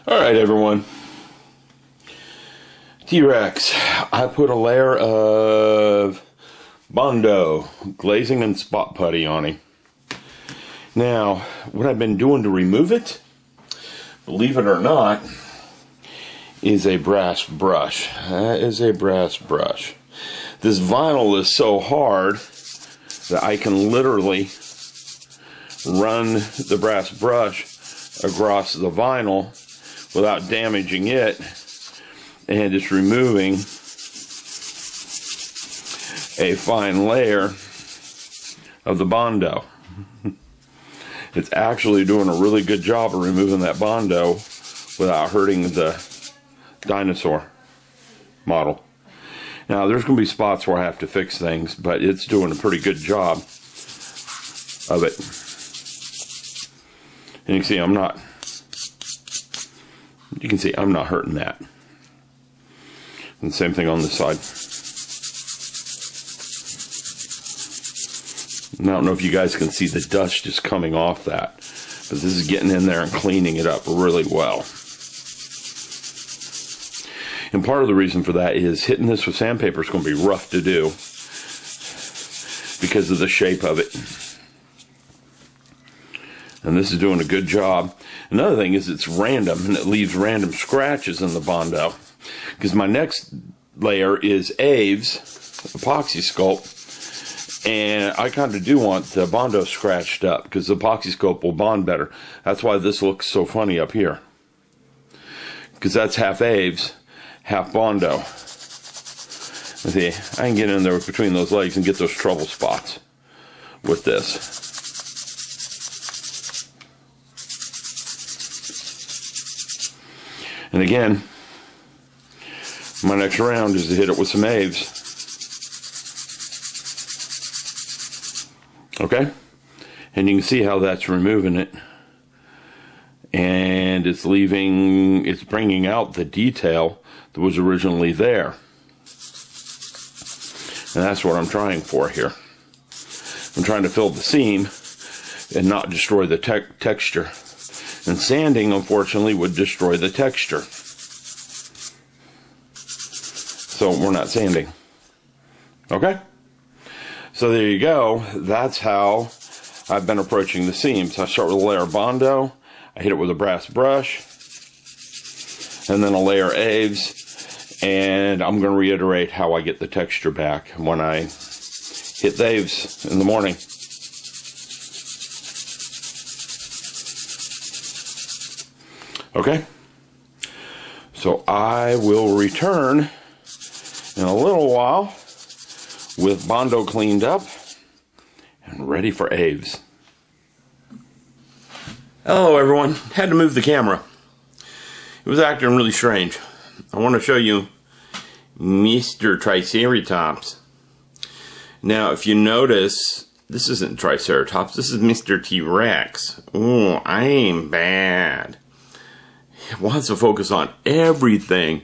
Alright everyone, T-Rex, I put a layer of Bondo glazing and spot putty on him. Now, what I've been doing to remove it, believe it or not, is a brass brush. That is a brass brush. This vinyl is so hard that I can literally run the brass brush across the vinyl without damaging it, and it's removing a fine layer of the Bondo. It's actually doing a really good job of removing that Bondo without hurting the dinosaur model. Now there's going to be spots where I have to fix things, but it's doing a pretty good job of it. And you can see I'm not hurting that. And same thing on this side. And I don't know if you guys can see the dust just coming off that, but this is getting in there and cleaning it up really well. And part of the reason for that is hitting this with sandpaper is going to be rough to do because of the shape of it. And this is doing a good job. Another thing is it's random, and it leaves random scratches in the Bondo. Because my next layer is Aves Epoxy Sculpt, and I kind of do want the Bondo scratched up because the Epoxy Sculpt will bond better. That's why this looks so funny up here. Because that's half Aves, half Bondo. Let's see, I can get in there between those legs and get those trouble spots with this. And again, my next round is to hit it with some Aves. Okay? And you can see how that's removing it. And it's bringing out the detail that was originally there. And that's what I'm trying for here. I'm trying to fill the seam and not destroy the texture. And sanding, unfortunately, would destroy the texture. So we're not sanding. Okay? So there you go. That's how I've been approaching the seams. I start with a layer of Bondo. I hit it with a brass brush. And then a layer of Aves. And I'm going to reiterate how I get the texture back when I hit the Aves in the morning. Okay, so I will return in a little while with Bondo cleaned up and ready for Aves. Hello everyone, had to move the camera. It was acting really strange. I want to show you Mr. Triceratops. Now if you notice, this isn't Triceratops, this is Mr. T-Rex. Ooh, I'm bad. It wants to focus on everything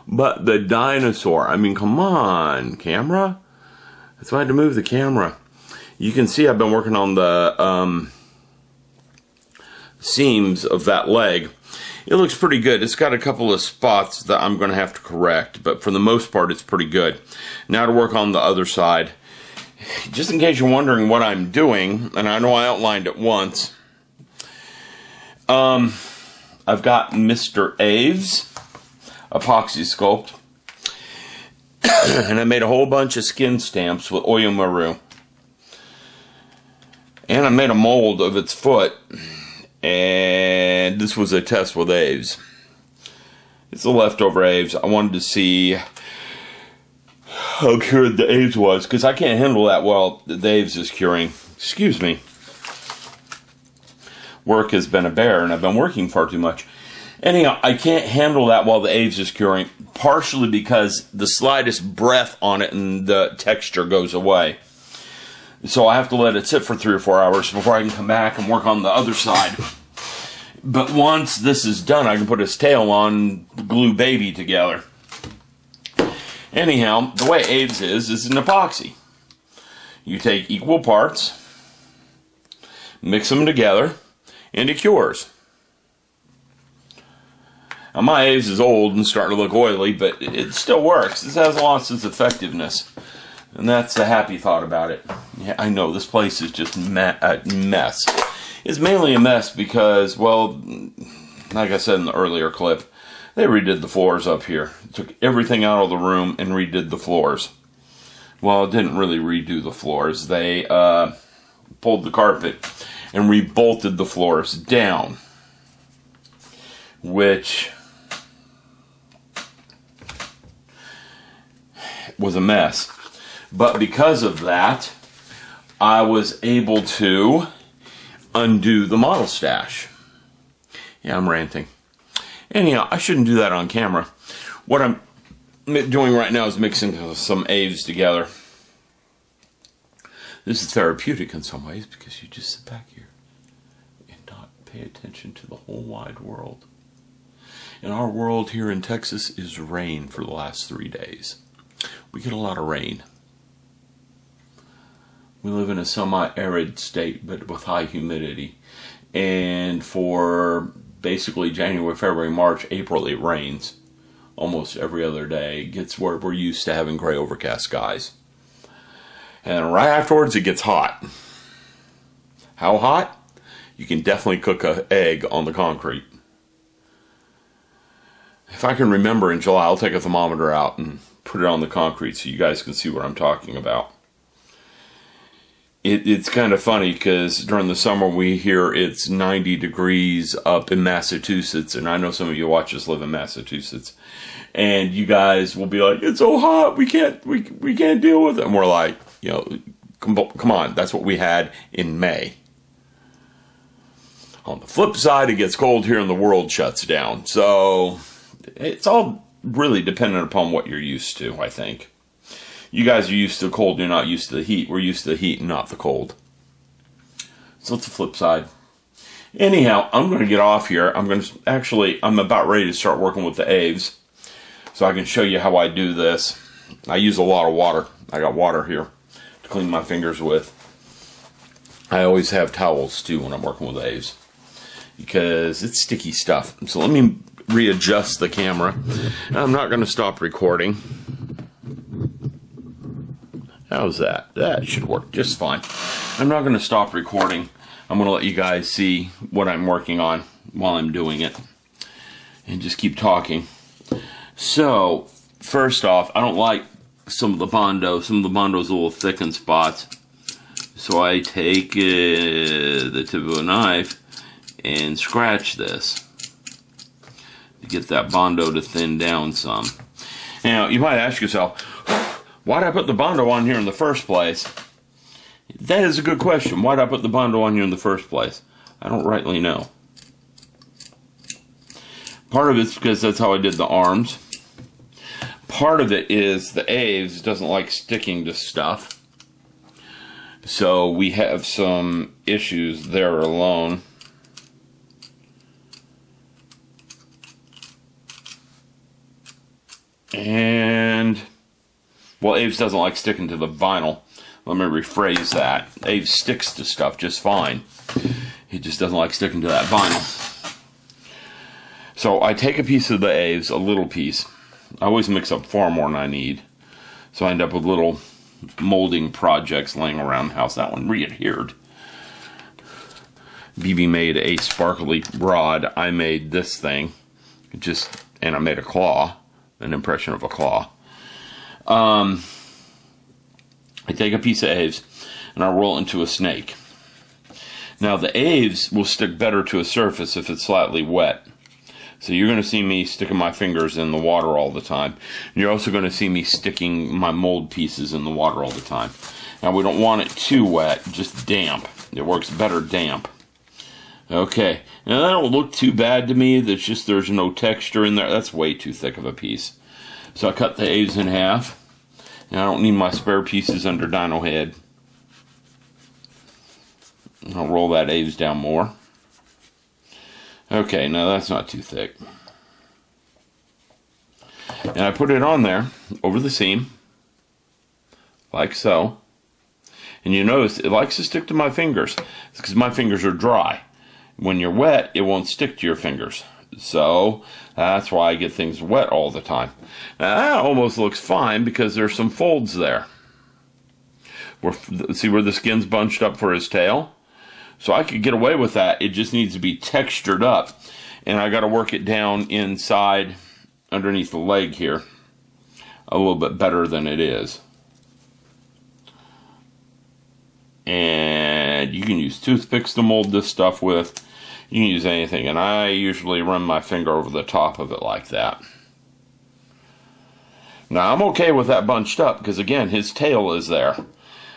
but the dinosaur. I mean, come on, camera. That's why I had to move the camera. You can see I've been working on the seams of that leg. It looks pretty good. It's got a couple of spots that I'm going to have to correct, but for the most part, it's pretty good. Now to work on the other side. Just in case you're wondering what I'm doing, and I know I outlined it once. I've got Mr. Aves Epoxy Sculpt, and I made a whole bunch of skin stamps with Oyo Maru, and I made a mold of its foot, and this was a test with Aves. It's the leftover Aves. I wanted to see how cured the Aves was, because I can't handle that while the Aves is curing. Excuse me. Work has been a bear, and I've been working far too much. Anyhow, I can't handle that while the Aves is curing, partially because the slightest breath on it and the texture goes away. So I have to let it sit for 3 or 4 hours before I can come back and work on the other side. But once this is done, I can put his tail on, glue baby together. Anyhow, the way Aves is an epoxy. You take equal parts, mix them together, and it cures. Now, my Aves is old and starting to look oily, but it still works. This hasn't lost its effectiveness. And that's the happy thought about it. Yeah, I know, this place is just a mess. It's mainly a mess because, well, like I said in the earlier clip, they redid the floors up here. Took everything out of the room and redid the floors. Well, it didn't really redo the floors. They pulled the carpet and rebolted the floors down, which was a mess. But because of that, I was able to undo the model stash. Yeah, I'm ranting. Anyhow, I shouldn't do that on camera. What I'm doing right now is mixing some Aves together. This is therapeutic in some ways because you just sit back here and not pay attention to the whole wide world. And our world here in Texas is rain for the last 3 days. We get a lot of rain. We live in a semi-arid state, but with high humidity. And for basically January, February, March, April, it rains almost every other day. It gets where we're used to having gray overcast skies. And right afterwards, it gets hot. How hot? You can definitely cook an egg on the concrete. If I can remember in July, I'll take a thermometer out and put it on the concrete so you guys can see what I'm talking about. It's kind of funny because during the summer we hear it's 90 degrees up in Massachusetts, and I know some of you watch us live in Massachusetts, and you guys will be like, it's so hot, we can't deal with it. And we're like, you know, come on, that's what we had in May. On the flip side, it gets cold here and the world shuts down. So it's all really dependent upon what you're used to, I think. You guys are used to the cold, you're not used to the heat. We're used to the heat and not the cold. So it's the flip side. Anyhow, I'm going to get off here. I'm about ready to start working with the Aves. So I can show you how I do this. I use a lot of water. I got water here to clean my fingers with. I always have towels too when I'm working with Aves, because it's sticky stuff. So let me readjust the camera. I'm not going to stop recording. How's that? That should work just fine. I'm not going to stop recording. I'm going to let you guys see what I'm working on while I'm doing it. And just keep talking. So, first off, I don't like some of the Bondo. Some of the Bondo's a little thick in spots. So I take the tip of a knife and scratch this to get that Bondo to thin down some. Now, you might ask yourself, why did I put the Bondo on here in the first place? That is a good question. Why did I put the Bondo on here in the first place? I don't rightly know. Part of it's because that's how I did the arms. Part of it is the Aves doesn't like sticking to stuff. So we have some issues there alone. And well, Aves doesn't like sticking to the vinyl. Let me rephrase that. Aves sticks to stuff just fine. He just doesn't like sticking to that vinyl. So I take a piece of the Aves, a little piece. I always mix up far more than I need. So I end up with little molding projects laying around the house. That one re-adhered. BB made a sparkly rod. I made this thing. And I made a claw. An impression of a claw. I take a piece of Aves and I roll it into a snake. Now the Aves will stick better to a surface if it's slightly wet. So you're going to see me sticking my fingers in the water all the time. You're also going to see me sticking my mold pieces in the water all the time. Now we don't want it too wet, just damp. It works better damp. Okay, now that don't look too bad to me. There's no texture in there. That's way too thick of a piece. So I cut the Aves in half. Now I don't need my spare pieces under Dino Head. I'll roll that Aves down more. Okay, now that's not too thick. And I put it on there, over the seam, like so. And you notice it likes to stick to my fingers. It's because my fingers are dry. When you're wet, it won't stick to your fingers. So that's why I get things wet all the time. Now, that almost looks fine because there's some folds there. See where the skin's bunched up for his tail? So I could get away with that. It just needs to be textured up. And I got to work it down inside, underneath the leg here, a little bit better than it is. And you can use toothpicks to mold this stuff with. You can use anything. And I usually run my finger over the top of it like that. Now I'm okay with that bunched up because, again, his tail is there.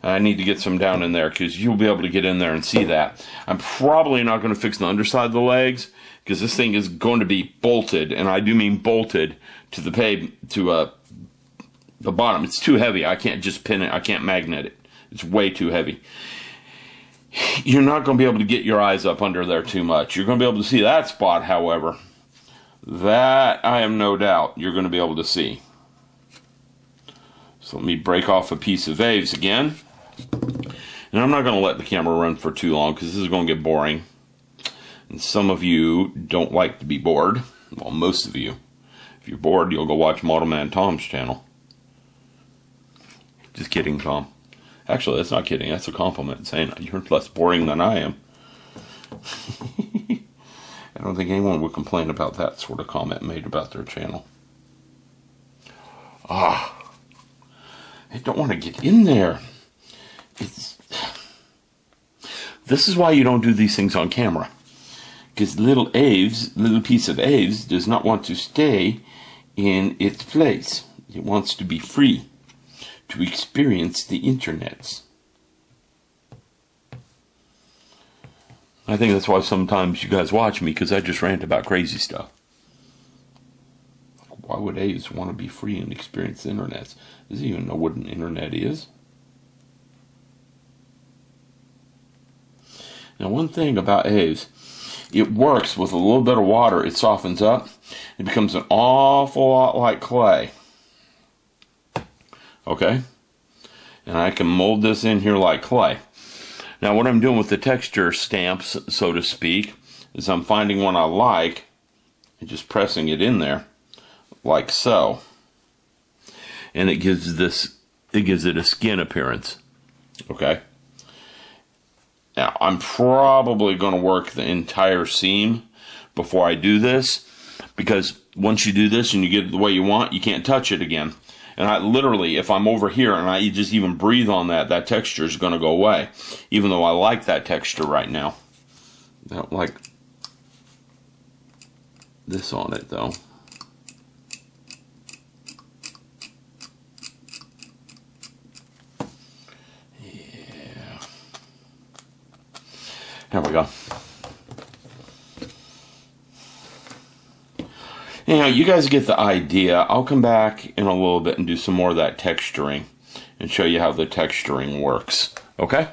I need to get some down in there because you'll be able to get in there and see that. I'm probably not going to fix the underside of the legs because this thing is going to be bolted, and I do mean bolted to the the bottom. It's too heavy. I can't just pin it. I can't magnet it. It's way too heavy. You're not going to be able to get your eyes up under there too much. You're going to be able to see that spot, however. That, I have no doubt, you're going to be able to see. So let me break off a piece of Aves again. And I'm not going to let the camera run for too long because this is going to get boring. And some of you don't like to be bored. Well, most of you. If you're bored, you'll go watch Model Man Tom's channel. Just kidding, Tom. Actually, that's not kidding. That's a compliment, saying you're less boring than I am. I don't think anyone would complain about that sort of comment made about their channel. I don't want to get in there. This is why you don't do these things on camera. Because little piece of Aves does not want to stay in its place. It wants to be free to experience the internets. I think that's why sometimes you guys watch me, because I just rant about crazy stuff. Why would Aves want to be free and experience the internets? Does he even know what an internet is? Now, one thing about Aves, it works with a little bit of water. It softens up. It becomes an awful lot like clay. Okay? And I can mold this in here like clay. Now, what I'm doing with the texture stamps, so to speak, is I'm finding one I like and just pressing it in there like so. And it gives it a skin appearance. Okay? Now, I'm probably going to work the entire seam before I do this, because once you do this and you get it the way you want, you can't touch it again. And I literally, if I'm over here and I just even breathe on that, that texture is going to go away, even though I like that texture right now. I don't like this on it, though. There we go. Anyhow, you guys get the idea. I'll come back in a little bit and do some more of that texturing and show you how the texturing works. Okay?